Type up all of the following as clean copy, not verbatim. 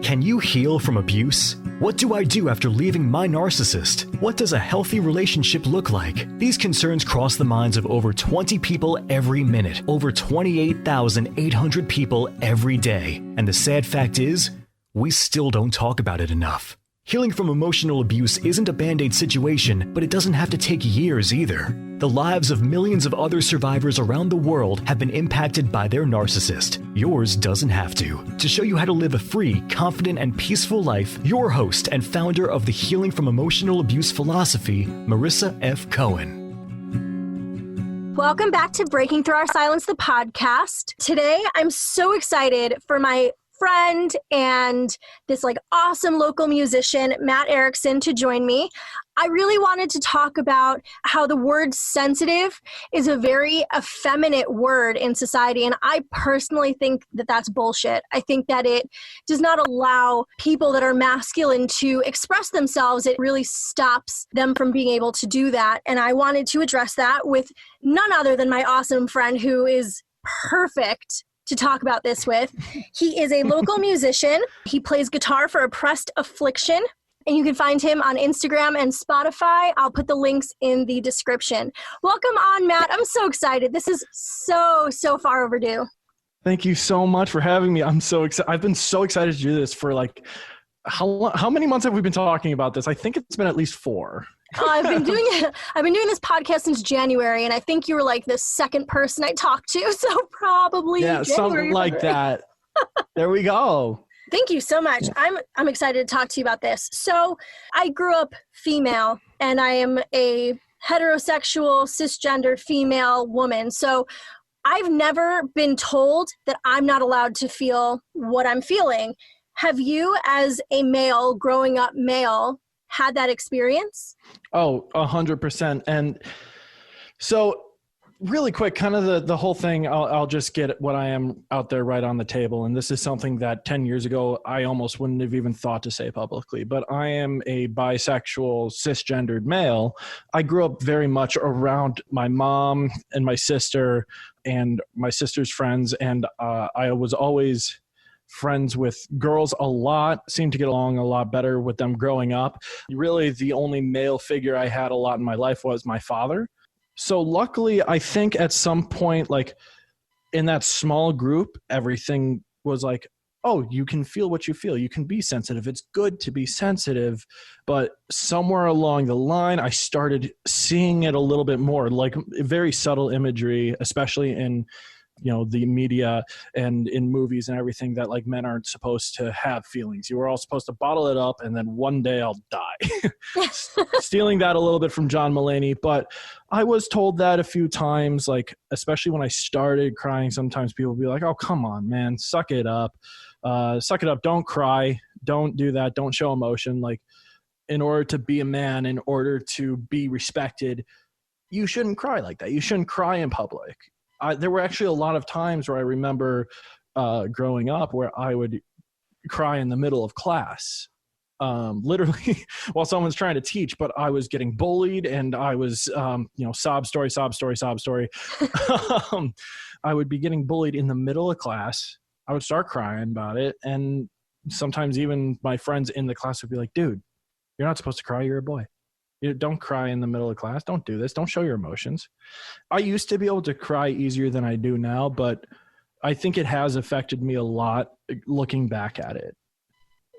Can you heal from abuse? What do I do after leaving my narcissist? What does a healthy relationship look like? These concerns cross the minds of over 20 people every minute, over 28,800 people every day. And the sad fact is, we still don't talk about it enough. Healing from emotional abuse isn't a band-aid situation, but it doesn't have to take years either. The lives of millions of other survivors around the world have been impacted by their narcissist. Yours doesn't have to. To show you how to live a free, confident, and peaceful life, your host and founder of the Healing from Emotional Abuse philosophy, Marissa F. Cohen. Welcome back to Breaking Through Our Silence, the podcast. Today, I'm so excited for my friend and this awesome local musician, Matt Erickson, to join me. I really wanted to talk about how the word sensitive is a very effeminate word in society. And I personally think that that's bullshit. I think that it does not allow people that are masculine to express themselves. It really stops them from being able to do that. And I wanted to address that with none other than my awesome friend who is perfect to talk about this with. He is a local musician. He plays guitar for Oppressed Affliction, and you can find him on Instagram and Spotify. I'll put the links in the description. Welcome on, Matt. I'm so excited. This is so far overdue. Thank you so much for having me. I'm so excited. I've been so excited to do this for how many months have we been talking about this? I think it's been at least 4. I've been doing this podcast since January, and I think you were the second person I talked to, so probably January, something like that. There we go. Thank you so much. I'm excited to talk to you about this. So I grew up female, and I am a heterosexual, cisgender female woman. So I've never been told that I'm not allowed to feel what I'm feeling. Have you, as a male, growing up male, had that experience? Oh, 100%. And so really quick, kind of the whole thing, I'll just get what I am out there right on the table. And this is something that 10 years ago, I almost wouldn't have even thought to say publicly, but I am a bisexual, cisgendered male. I grew up very much around my mom and my sister and my sister's friends. And I was always friends with girls a lot, seemed to get along a lot better with them growing up. Really, the only male figure I had a lot in my life was my father. So luckily, I think at some point, in that small group, everything was oh, you can feel what you feel. You can be sensitive. It's good to be sensitive. But somewhere along the line, I started seeing it a little bit more, very subtle imagery, especially in the media and in movies and everything, that men aren't supposed to have feelings. You were all supposed to bottle it up and then one day I'll die. Stealing that a little bit from John Mulaney. But I was told that a few times, especially when I started crying, sometimes people would be like, oh, come on, man, suck it up. Don't cry. Don't do that. Don't show emotion. In order to be a man, in order to be respected, you shouldn't cry like that. You shouldn't cry in public. There were actually a lot of times where I remember growing up where I would cry in the middle of class, literally while someone's trying to teach, but I was getting bullied and I was, sob story. I would be getting bullied in the middle of class. I would start crying about it. And sometimes even my friends in the class would be like, dude, you're not supposed to cry. You're a boy. You don't cry in the middle of class. Don't do this. Don't show your emotions. I used to be able to cry easier than I do now, but I think it has affected me a lot looking back at it.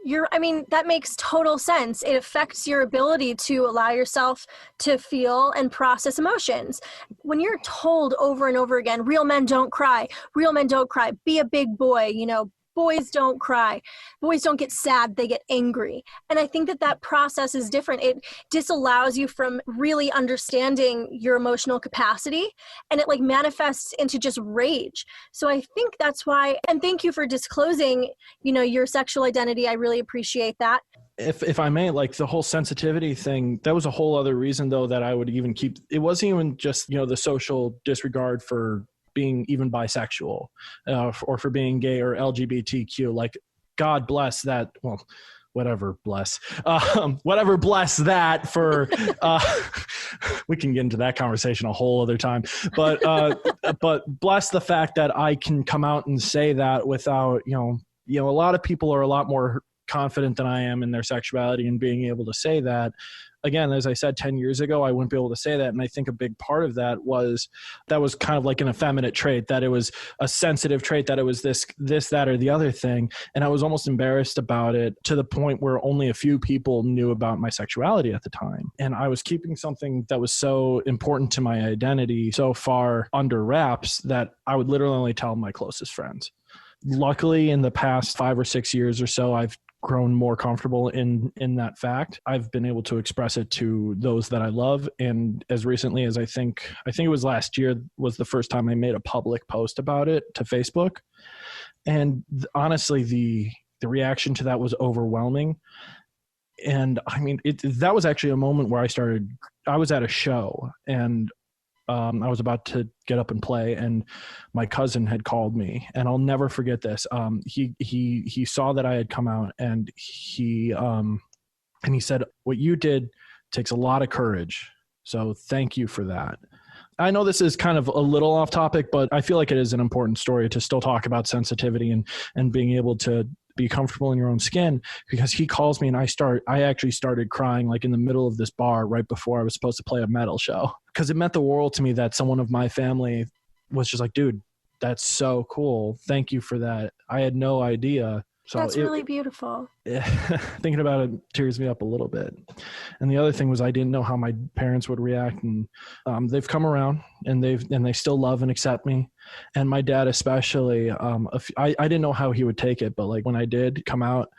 That makes total sense. It affects your ability to allow yourself to feel and process emotions. When you're told over and over again, real men don't cry, be a big boy, boys don't cry. Boys don't get sad, they get angry. And I think that process is different. It disallows you from really understanding your emotional capacity, and it manifests into just rage. So I think that's why, and thank you for disclosing, your sexual identity. I really appreciate that. If I may, the whole sensitivity thing, that was a whole other reason though that I would even keep, it wasn't even just, the social disregard for being even bisexual or for being gay or LGBTQ. God bless that. Well, whatever bless that for we can get into that conversation a whole other time, but bless the fact that I can come out and say that without a lot of people are a lot more confident than I am in their sexuality and being able to say that. Again, as I said, 10 years ago, I wouldn't be able to say that. And I think a big part of that was kind of like an effeminate trait, that it was a sensitive trait, that it was this, that, or the other thing. And I was almost embarrassed about it, to the point where only a few people knew about my sexuality at the time. And I was keeping something that was so important to my identity so far under wraps that I would literally only tell my closest friends. Luckily, in the past 5 or 6 years or so, I've grown more comfortable in that fact. I've been able to express it to those that I love. And as recently as I think it was last year was the first time I made a public post about it to Facebook. And honestly, the reaction to that was overwhelming. And I mean, that was actually a moment where I was at a show, and I was about to get up and play, and my cousin had called me, and I'll never forget this. He saw that I had come out, and he said, "What you did takes a lot of courage. So thank you for that." I know this is kind of a little off topic, but I feel like it is an important story to still talk about sensitivity and being able to be comfortable in your own skin, because he calls me and I actually started crying like in the middle of this bar right before I was supposed to play a metal show, because it meant the world to me that someone of my family was just like, "Dude, that's so cool. Thank you for that. I had no idea." So that's really beautiful. Thinking about it tears me up a little bit. And the other thing was, I didn't know how my parents would react, and they've come around, and they still love and accept me. And my dad especially, I didn't know how he would take it, but like when I did come out,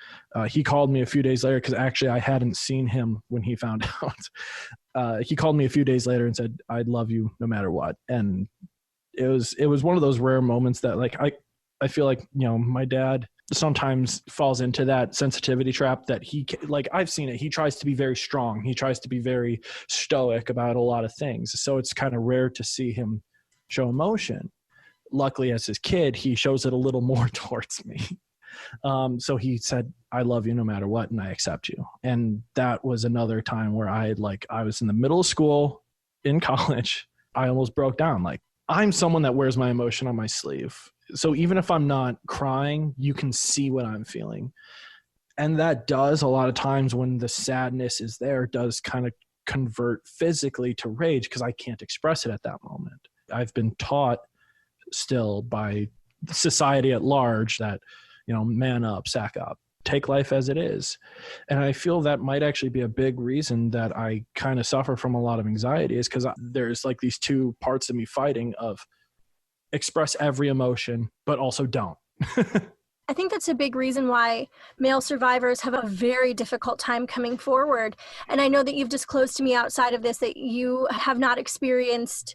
he called me a few days later, because actually I hadn't seen him when he found out. He called me a few days later and said, "I'd love you no matter what." And it was one of those rare moments that like I feel like, my dad sometimes falls into that sensitivity trap that I've seen it. He tries to be very strong. He tries to be very stoic about a lot of things. So it's kind of rare to see him show emotion. Luckily, as his kid, he shows it a little more towards me. So he said, "I love you no matter what, and I accept you." And that was another time where I was in the middle of school in college. I almost broke down. Like, I'm someone that wears my emotion on my sleeve. So even if I'm not crying, you can see what I'm feeling. And that does, a lot of times when the sadness is there, does kind of convert physically to rage, because I can't express it at that moment. I've been taught still by society at large that, man up, sack up, take life as it is. And I feel that might actually be a big reason that I kind of suffer from a lot of anxiety, is because there's like these two parts of me fighting of express every emotion, but also don't. I think that's a big reason why male survivors have a very difficult time coming forward. And I know that you've disclosed to me outside of this that you have not experienced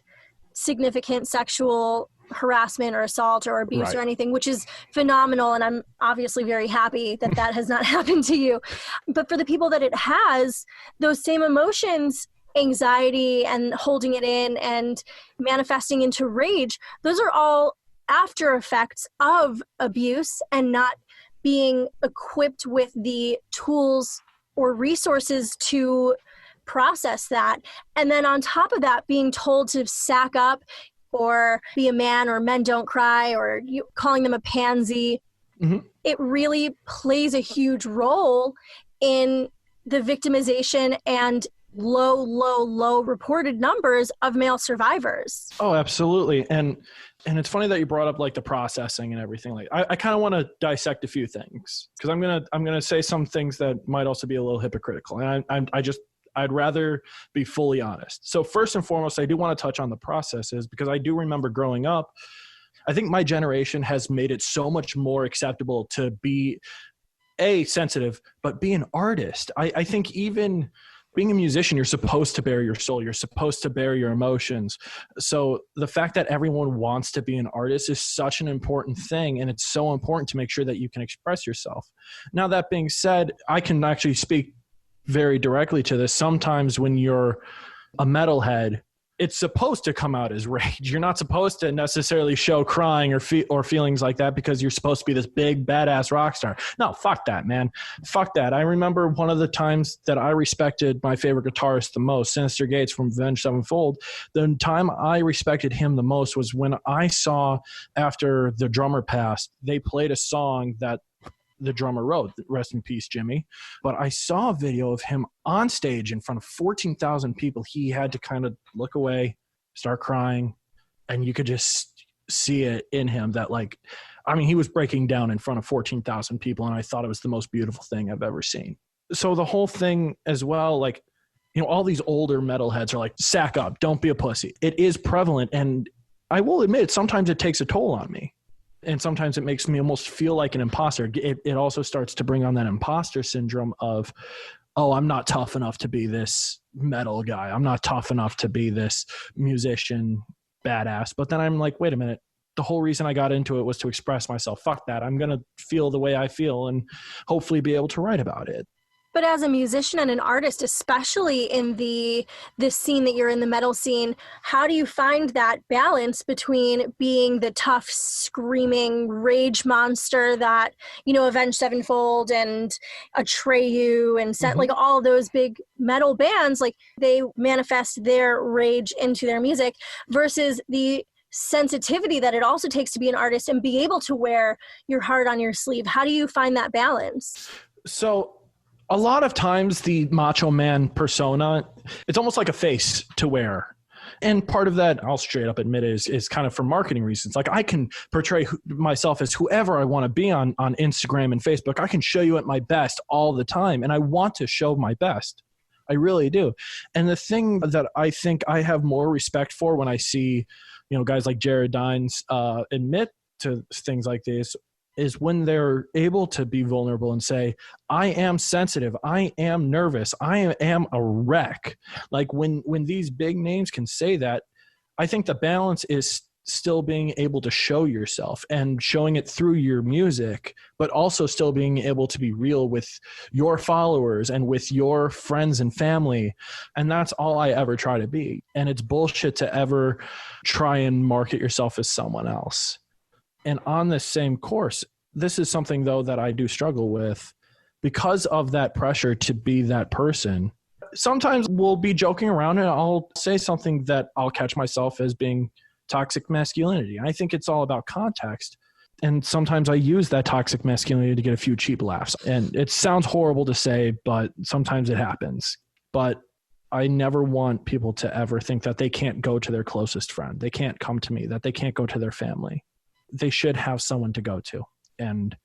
significant sexual harassment or assault or abuse or anything, which is phenomenal. And I'm obviously very happy that that has not happened to you. But for the people that it has, those same emotions, anxiety and holding it in and manifesting into rage, those are all after effects of abuse and not being equipped with the tools or resources to process that. And then on top of that, being told to sack up or be a man, or men don't cry, or you calling them a pansy. Mm-hmm. It really plays a huge role in the victimization and low reported numbers of male survivors. Oh, absolutely. And it's funny that you brought up like the processing and everything. Like I kind of want to dissect a few things, because I'm gonna say some things that might also be a little hypocritical. And I'd rather be fully honest. So first and foremost, I do want to touch on the processes, because I do remember growing up, I think my generation has made it so much more acceptable to be sensitive, but be an artist. I think even being a musician, you're supposed to bare your soul. You're supposed to bare your emotions. So the fact that everyone wants to be an artist is such an important thing. And it's so important to make sure that you can express yourself. Now, that being said, I can actually speak very directly to this. Sometimes when you're a metalhead, it's supposed to come out as rage. You're not supposed to necessarily show crying or feelings like that, because you're supposed to be this big badass rock star. No, fuck that, man. Fuck that. I remember one of the times that I respected my favorite guitarist the most, Sinister Gates from Avenged Sevenfold. The time I respected him the most was when I saw, after the drummer passed, they played a song that the drummer wrote, rest in peace, Jimmy. But I saw a video of him on stage in front of 14,000 people. He had to kind of look away, start crying, and you could just see it in him that like, I mean, he was breaking down in front of 14,000 people, and I thought it was the most beautiful thing I've ever seen. So the whole thing as well, like, you know, all these older metalheads are like, sack up, don't be a pussy. It is prevalent, and I will admit, sometimes it takes a toll on me. And sometimes it makes me almost feel like an imposter. It also starts to bring on that imposter syndrome of, oh, I'm not tough enough to be this metal guy. I'm not tough enough to be this musician badass. But then I'm like, wait a minute. The whole reason I got into it was to express myself. Fuck that. I'm going to feel the way I feel and hopefully be able to write about it. But as a musician and an artist, especially in this scene that you're in, the metal scene, how do you find that balance between being the tough, screaming rage monster that, you know, Avenged Sevenfold and Atreyu and like all those big metal bands, like they manifest their rage into their music, versus the sensitivity that it also takes to be an artist and be able to wear your heart on your sleeve? How do you find that balance? So a lot of times the macho man persona, it's almost like a face to wear. And part of that, I'll straight up admit, is kind of for marketing reasons. Like I can portray myself as whoever I want to be on Instagram and Facebook. I can show you at my best all the time. And I want to show my best. I really do. And the thing that I think I have more respect for when I see, you know, guys like Jared Dines admit to things like this, is when they're able to be vulnerable and say, I am sensitive, I am nervous, I am a wreck. Like when these big names can say that, I think the balance is still being able to show yourself and showing it through your music, but also still being able to be real with your followers and with your friends and family. And that's all I ever try to be. And it's bullshit to ever try and market yourself as someone else. And on this same course, this is something, though, that I do struggle with because of that pressure to be that person. Sometimes we'll be joking around and I'll say something that I'll catch myself as being toxic masculinity. I think it's all about context. And sometimes I use that toxic masculinity to get a few cheap laughs. And it sounds horrible to say, but sometimes it happens. But I never want people to ever think that they can't go to their closest friend. They can't come to me, that they can't go to their family. They should have someone to go to. And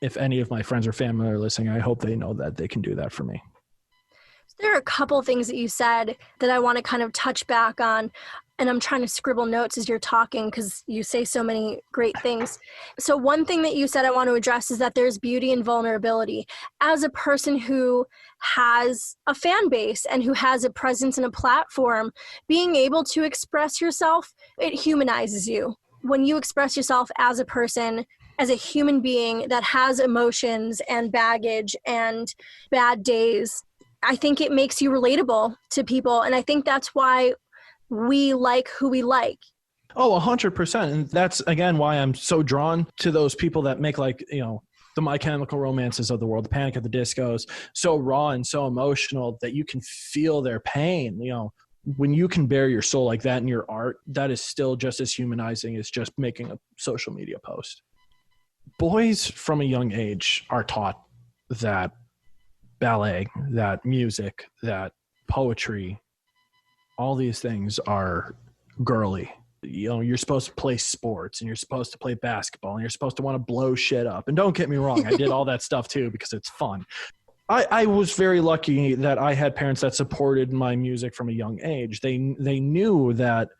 if any of my friends or family are listening, I hope they know that they can do that for me. There are a couple of things that you said that I want to kind of touch back on, and I'm trying to scribble notes as you're talking because you say so many great things. So one thing that you said I want to address is that there's beauty in vulnerability. As a person who has a fan base and who has a presence and a platform, being able to express yourself, it humanizes you. When you express yourself as a person, as a human being that has emotions and baggage and bad days, I think it makes you relatable to people. And I think that's why we like who we like. Oh, 100%. And that's, again, why I'm so drawn to those people that make, like, you know, the My Chemical Romances of the world, the Panic at the Discos, so raw and so emotional that you can feel their pain. You know, when you can bare your soul like that in your art, that is still just as humanizing as just making a social media post. Boys from a young age are taught that ballet, that music, that poetry, all these things are girly. You know, you're supposed to play sports and you're supposed to play basketball and you're supposed to want to blow shit up. And don't get me wrong, I did all that stuff too because it's fun. I was very lucky that I had parents that supported my music from a young age. They knew that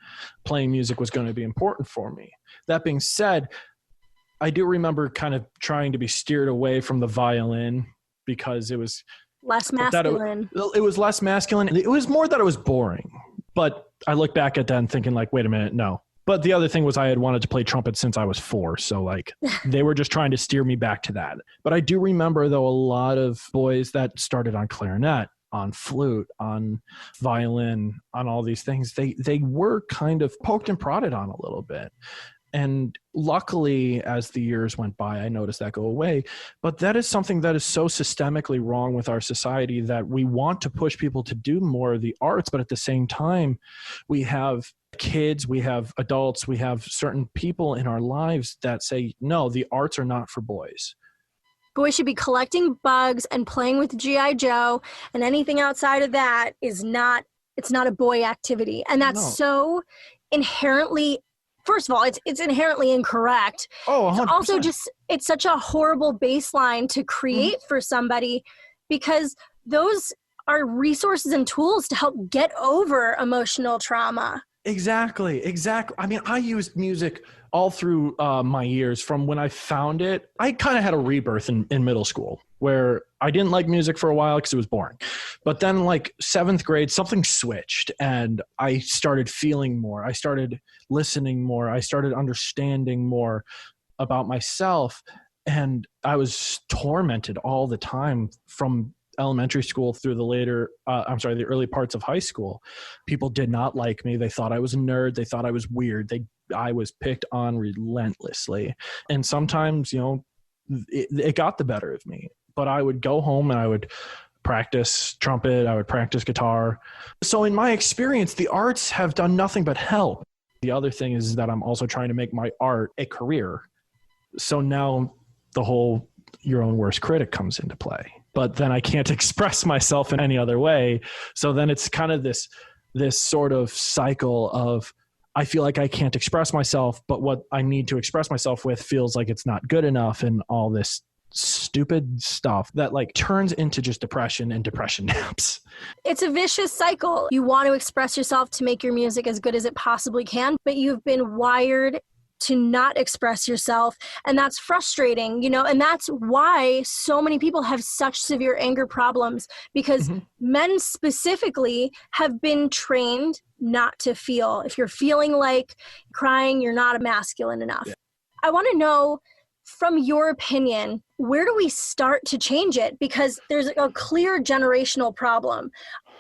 playing music was going to be important for me. That being said, I do remember kind of trying to be steered away from the violin because it was less masculine. It was less masculine. It was more that it was boring. But I look back at that and thinking like, wait a minute, no. But the other thing was I had wanted to play trumpet since I was 4. So like they were just trying to steer me back to that. But I do remember though a lot of boys that started on clarinet, on flute, on violin, on all these things, they were kind of poked and prodded on a little bit. And luckily, as the years went by, I noticed that go away. But that is something that is so systemically wrong with our society that we want to push people to do more of the arts. But at the same time, we have kids, we have adults, we have certain people in our lives that say, no, the arts are not for boys. Boys should be collecting bugs and playing with G.I. Joe, and anything outside of that is not, it's not a boy activity. And that's so inherently, first of all, it's inherently incorrect. Oh, 100%. It's also just, it's such a horrible baseline to create for somebody, because those are resources and tools to help get over emotional trauma. Exactly. I mean, I used music all through my years. From when I found it, I kind of had a rebirth in middle school where I didn't like music for a while because it was boring. But then like 7th grade, something switched and I started feeling more. I started listening more. I started understanding more about myself. And I was tormented all the time from elementary school through the early parts of high school. People did not like me. They thought I was a nerd. They thought I was weird. I was picked on relentlessly. And sometimes, you know, it got the better of me, but I would go home and I would practice trumpet. I would practice guitar. So in my experience, the arts have done nothing but help. The other thing is that I'm also trying to make my art a career. So now the whole your own worst critic comes into play. But then I can't express myself in any other way. So then it's kind of this sort of cycle of, I feel like I can't express myself, but what I need to express myself with feels like it's not good enough, and all this stupid stuff that like turns into just depression and depression naps. It's a vicious cycle. You want to express yourself to make your music as good as it possibly can, but you've been wired to not express yourself. And that's frustrating, you know, and that's why so many people have such severe anger problems, because men specifically have been trained not to feel. If you're feeling like crying, you're not masculine enough. Yeah. I want to know, from your opinion, where do we start to change it? Because there's a clear generational problem.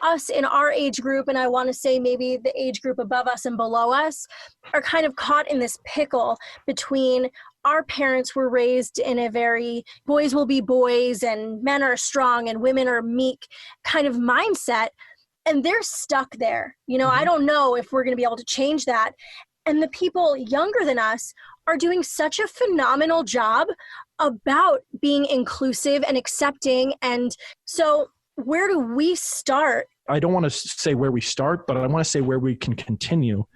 Us in our age group, and I want to say maybe the age group above us and below us, are kind of caught in this pickle between our parents were raised in a very boys will be boys and men are strong and women are meek kind of mindset, and they're stuck there. You know, I don't know if we're going to be able to change that. And the people younger than us are doing such a phenomenal job about being inclusive and accepting. And so where do we start? I don't want to say where we start, but I want to say where we can continue.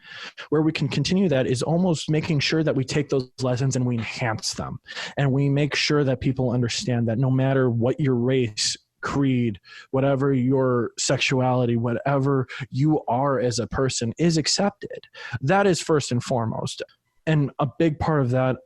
Where we can continue that is almost making sure that we take those lessons and we enhance them. And we make sure that people understand that no matter what your race, creed, whatever your sexuality, whatever you are as a person is accepted. That is first and foremost. And a big part of that,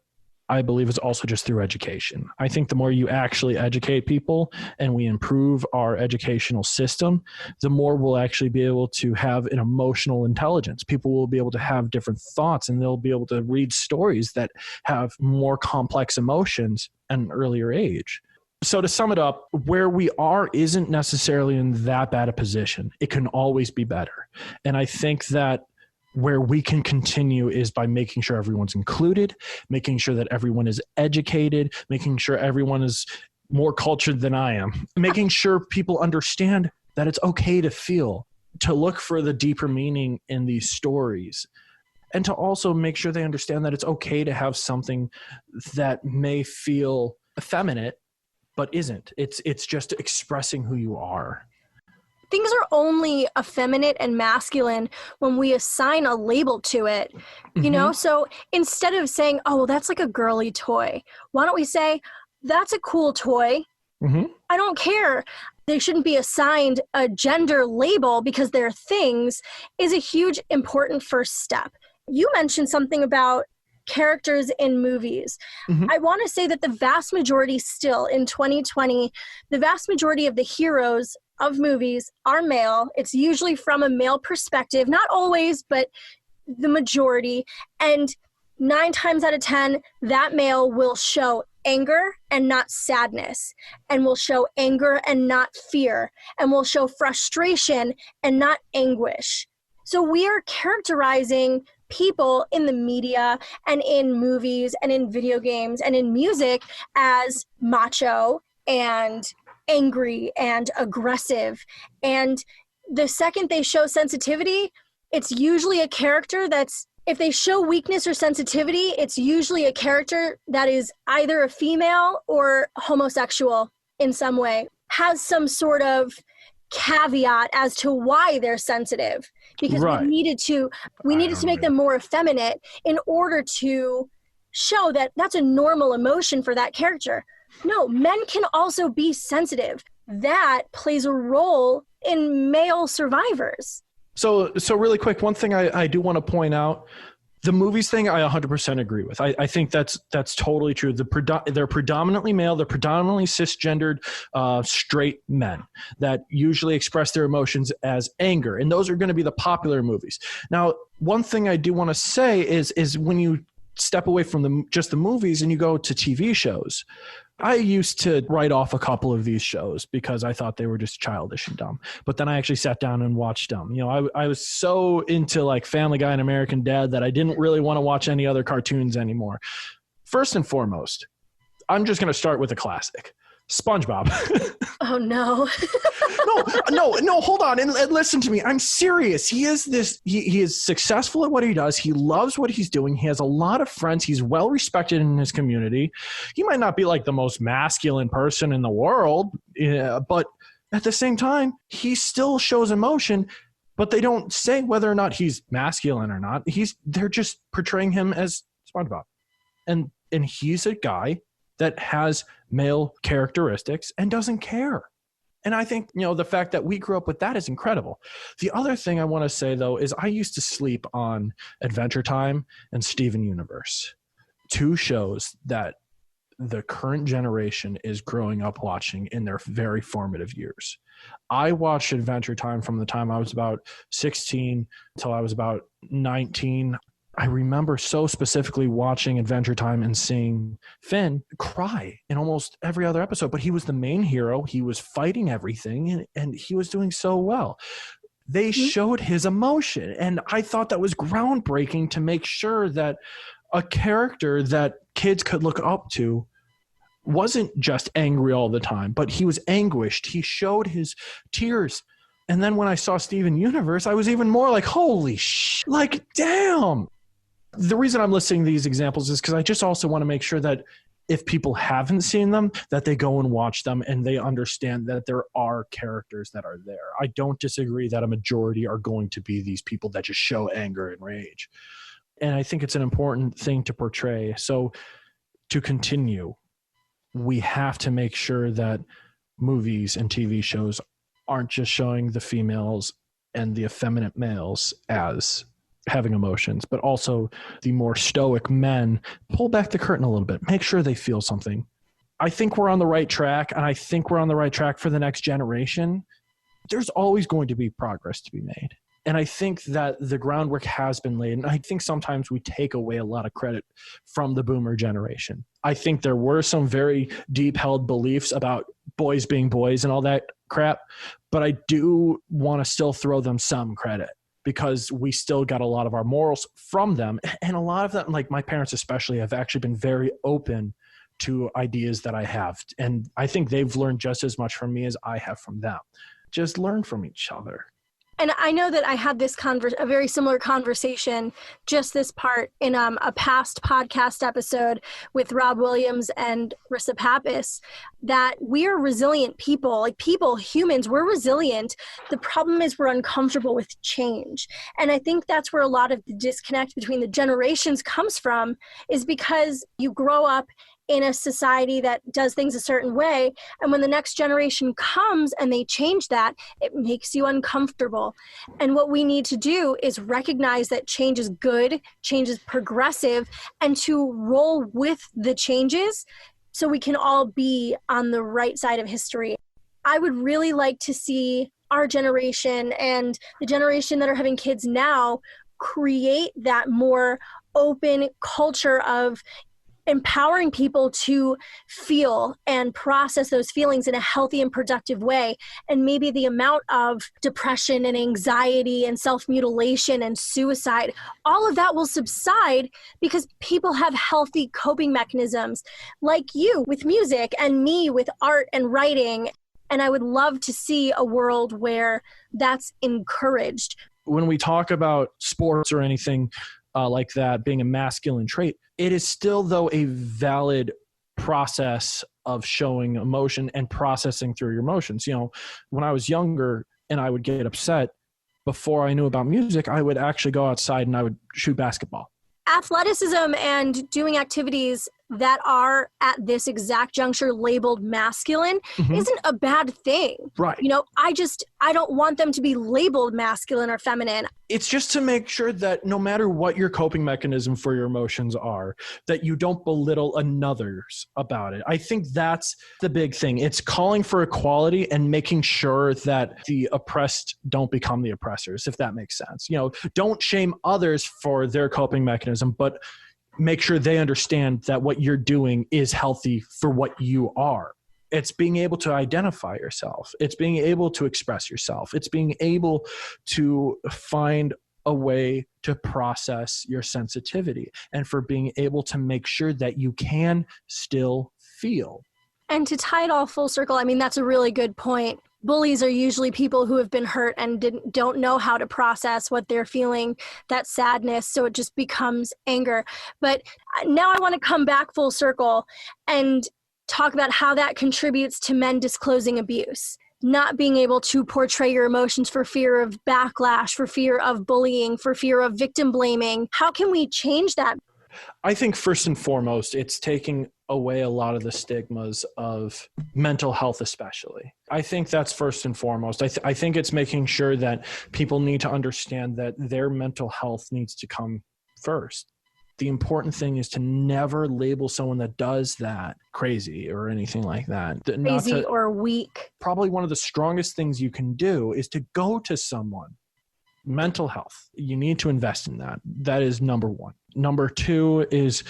I believe, is also just through education. I think the more you actually educate people and we improve our educational system, the more we'll actually be able to have an emotional intelligence. People will be able to have different thoughts, and they'll be able to read stories that have more complex emotions at an earlier age. So to sum it up, where we are isn't necessarily in that bad a position. It can always be better. And I think that where we can continue is by making sure everyone's included, making sure that everyone is educated, making sure everyone is more cultured than I am, making sure people understand that it's okay to feel, to look for the deeper meaning in these stories, and to also make sure they understand that it's okay to have something that may feel effeminate, but isn't. It's just expressing who you are. Things are only effeminate and masculine when we assign a label to it, you know? So instead of saying, oh, well, that's like a girly toy, why don't we say, that's a cool toy. I don't care. They shouldn't be assigned a gender label because they're things, is a huge, important first step. You mentioned something about characters in movies. I want to say that the vast majority still in 2020, the vast majority of the heroes of movies are male. It's usually from a male perspective, not always, but the majority. And 9 times out of 10, that male will show anger and not sadness, and will show anger and not fear, and will show frustration and not anguish. So we are characterizing people in the media and in movies and in video games and in music as macho and angry and aggressive. And the second they show sensitivity, it's usually a character that's if they show weakness or sensitivity, it's usually a character that is either a female or homosexual in some way, has some sort of caveat as to why they're sensitive, because we needed to make them more effeminate in order to show that that's a normal emotion for that character. No, men can also be sensitive. That plays a role in male survivors. So really quick, one thing I do want to point out, the movies thing, I 100% agree with. I think that's totally true. They're predominantly male. They're predominantly cisgendered, straight men that usually express their emotions as anger. And those are going to be the popular movies. Now, one thing I do want to say is when you step away from just the movies and you go to TV shows, I used to write off a couple of these shows because I thought they were just childish and dumb. But then I actually sat down and watched them. You know, I was so into like Family Guy and American Dad that I didn't really want to watch any other cartoons anymore. First and foremost, I'm just going to start with a classic. SpongeBob. Oh, no. No, hold on. And listen to me. I'm serious. He is successful at what he does. He loves what he's doing. He has a lot of friends. He's well respected in his community. He might not be like the most masculine person in the world, but at the same time, he still shows emotion, but they don't say whether or not he's masculine or not. They're just portraying him as SpongeBob. And he's a guy that has male characteristics and doesn't care. And I think, the fact that we grew up with that is incredible. The other thing I want to say, though, is I used to sleep on Adventure Time and Steven Universe, two shows that the current generation is growing up watching in their very formative years. I watched Adventure Time from the time I was about 16 until I was about 19. I remember so specifically watching Adventure Time and seeing Finn cry in almost every other episode, but he was the main hero. He was fighting everything and he was doing so well. They showed his emotion, and I thought that was groundbreaking to make sure that a character that kids could look up to wasn't just angry all the time, but he was anguished. He showed his tears. And then when I saw Steven Universe, I was even more like, holy like, damn. The reason I'm listing these examples is because I just also want to make sure that if people haven't seen them, that they go and watch them and they understand that there are characters that are there. I don't disagree that a majority are going to be these people that just show anger and rage. And I think it's an important thing to portray. So to continue, we have to make sure that movies and TV shows aren't just showing the females and the effeminate males as having emotions, but also the more stoic men. Pull back the curtain a little bit, make sure they feel something. I think we're on the right track, and I think we're on the right track for the next generation. There's always going to be progress to be made. And I think that the groundwork has been laid. And I think sometimes we take away a lot of credit from the boomer generation. I think there were some very deep held beliefs about boys being boys and all that crap, but I do want to still throw them some credit, because we still got a lot of our morals from them. And a lot of them, like my parents especially, have actually been very open to ideas that I have. And I think they've learned just as much from me as I have from them. Just learn from each other. And I know that I had this a very similar conversation, just this part, in a past podcast episode with Rob Williams and Marissa F, that we're resilient people. Like humans, we're resilient. The problem is we're uncomfortable with change. And I think that's where a lot of the disconnect between the generations comes from, is because you grow up in a society that does things a certain way. And when the next generation comes and they change that, it makes you uncomfortable. And what we need to do is recognize that change is good, change is progressive, and to roll with the changes so we can all be on the right side of history. I would really like to see our generation and the generation that are having kids now create that more open culture of empowering people to feel and process those feelings in a healthy and productive way. And maybe the amount of depression and anxiety and self-mutilation and suicide, all of that will subside because people have healthy coping mechanisms, like you with music and me with art and writing. And I would love to see a world where that's encouraged. When we talk about sports or anything, like that being a masculine trait, it is still, though, a valid process of showing emotion and processing through your emotions. When I was younger and I would get upset, before I knew about music, I would actually go outside and I would shoot basketball. Athleticism and doing activities that are at this exact juncture labeled masculine isn't a bad thing. Right. I don't want them to be labeled masculine or feminine. It's just to make sure that no matter what your coping mechanism for your emotions are, that you don't belittle another's about it. I think that's the big thing. It's calling for equality and making sure that the oppressed don't become the oppressors, if that makes sense. Don't shame others for their coping mechanism, but make sure they understand that what you're doing is healthy for what you are. It's being able to identify yourself. It's being able to express yourself. It's being able to find a way to process your sensitivity, and for being able to make sure that you can still feel. And to tie it all full circle, that's a really good point. Bullies are usually people who have been hurt and don't know how to process what they're feeling, that sadness, so it just becomes anger. But now I want to come back full circle and talk about how that contributes to men disclosing abuse, not being able to portray your emotions for fear of backlash, for fear of bullying, for fear of victim blaming. How can we change that? I think first and foremost, it's taking away a lot of the stigmas of mental health, especially. I think that's first and foremost. I think it's making sure that people need to understand that their mental health needs to come first. The important thing is to never label someone that does that crazy or anything like that. Crazy or weak. Probably one of the strongest things you can do is to go to someone. Mental health. You need to invest in that. That is number one. Number two is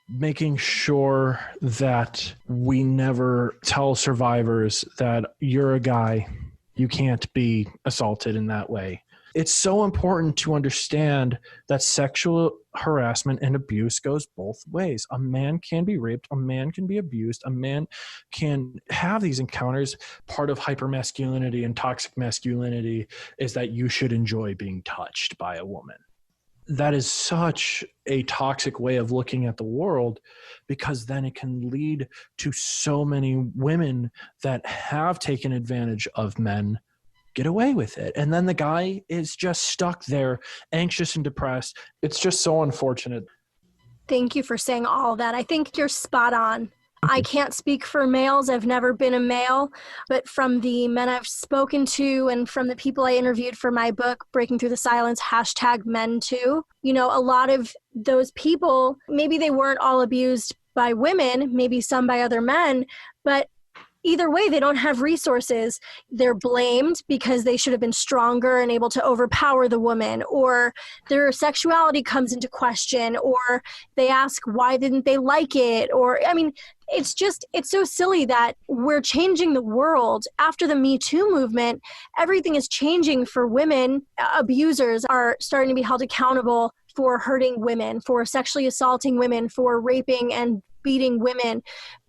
making sure that we never tell survivors that you're a guy, you can't be assaulted in that way. It's so important to understand that sexual harassment and abuse goes both ways. A man can be raped, a man can be abused, a man can have these encounters. Part of hypermasculinity and toxic masculinity is that you should enjoy being touched by a woman. That is such a toxic way of looking at the world, because then it can lead to so many women that have taken advantage of men get away with it. And then the guy is just stuck there, anxious and depressed. It's just so unfortunate. Thank you for saying all that. I think you're spot on. I can't speak for males. I've never been a male, but from the men I've spoken to and from the people I interviewed for my book, Breaking Through the Silence, #men too, a lot of those people, maybe they weren't all abused by women, maybe some by other men, but either way, they don't have resources. They're blamed because they should have been stronger and able to overpower the woman, or their sexuality comes into question, or they ask, why didn't they like it? Or, it's so silly that we're changing the world. After the Me Too movement, everything is changing for women. Abusers are starting to be held accountable for hurting women, for sexually assaulting women, for raping and beating women.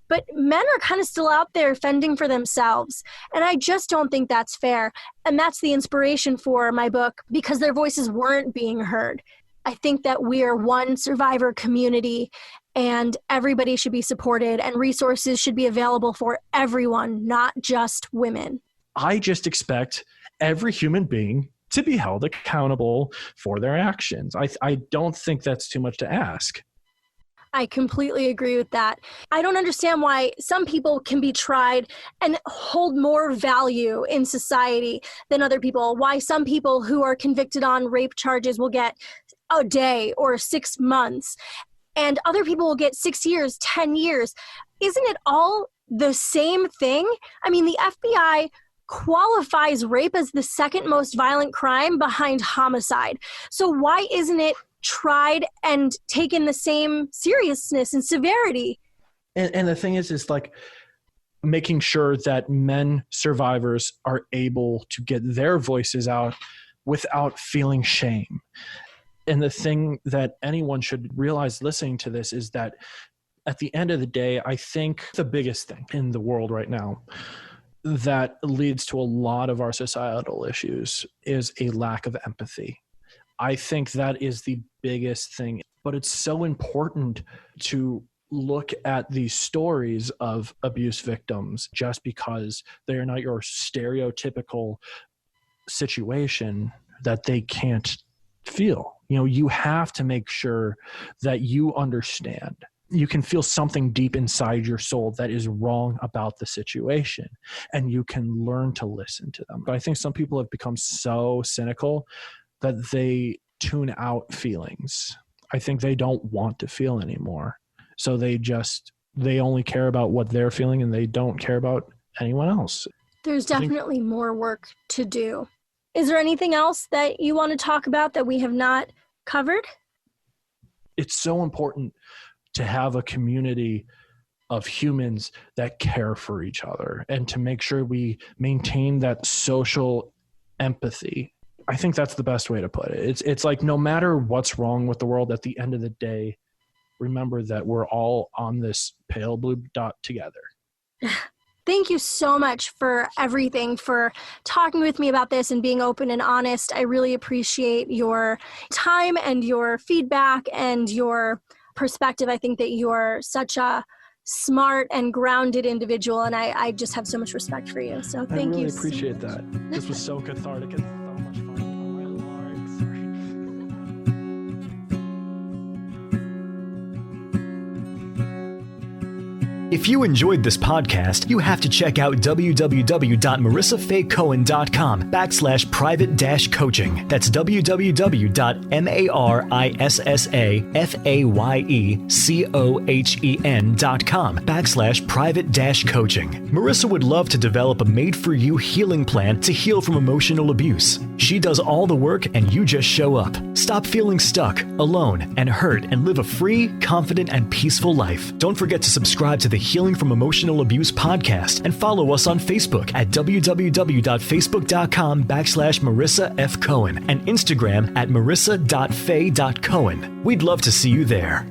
But men are kind of still out there fending for themselves. And I just don't think that's fair. And that's the inspiration for my book, because their voices weren't being heard. I think that we are one survivor community, and everybody should be supported, and resources should be available for everyone, not just women. I just expect every human being to be held accountable for their actions. I don't think that's too much to ask. I completely agree with that. I don't understand why some people can be tried and hold more value in society than other people. Why some people who are convicted on rape charges will get a day or 6 months, and other people will get 6 years, 10 years. Isn't it all the same thing? The FBI qualifies rape as the second most violent crime behind homicide. So why isn't it tried and taken the same seriousness and severity? And the thing is like making sure that men survivors are able to get their voices out without feeling shame. And the thing that anyone should realize listening to this is that at the end of the day, I think the biggest thing in the world right now that leads to a lot of our societal issues is a lack of empathy. I think that is the biggest thing. But it's so important to look at these stories of abuse victims just because they are not your stereotypical situation that they can't feel. You have to make sure that you understand. You can feel something deep inside your soul that is wrong about the situation, and you can learn to listen to them. But I think some people have become so cynical that they tune out feelings. I think they don't want to feel anymore. So they only care about what they're feeling, and they don't care about anyone else. There's definitely more work to do. Is there anything else that you want to talk about that we have not covered? It's so important to have a community of humans that care for each other and to make sure we maintain that social empathy. I think that's the best way to put it. It's like no matter what's wrong with the world, at the end of the day, remember that we're all on this pale blue dot together. Thank you so much for everything, for talking with me about this and being open and honest. I really appreciate your time and your feedback and your perspective. I think that you're such a smart and grounded individual, and I just have so much respect for you. So thank you. I really appreciate that. This was so cathartic and so much fun. Oh my Lord, sorry. If you enjoyed this podcast, you have to check out www.marissafaycohen.com/private-coaching. That's www.marissafaycohen.com/private-coaching. Marissa would love to develop a made-for-you healing plan to heal from emotional abuse. She does all the work and you just show up. Stop feeling stuck, alone, and hurt, and live a free, confident, and peaceful life. Don't forget to subscribe to the Healing from Emotional Abuse podcast and follow us on Facebook at www.facebook.com/Marissa F. Cohen and Instagram at marissa.fay.cohen. We'd love to see you there.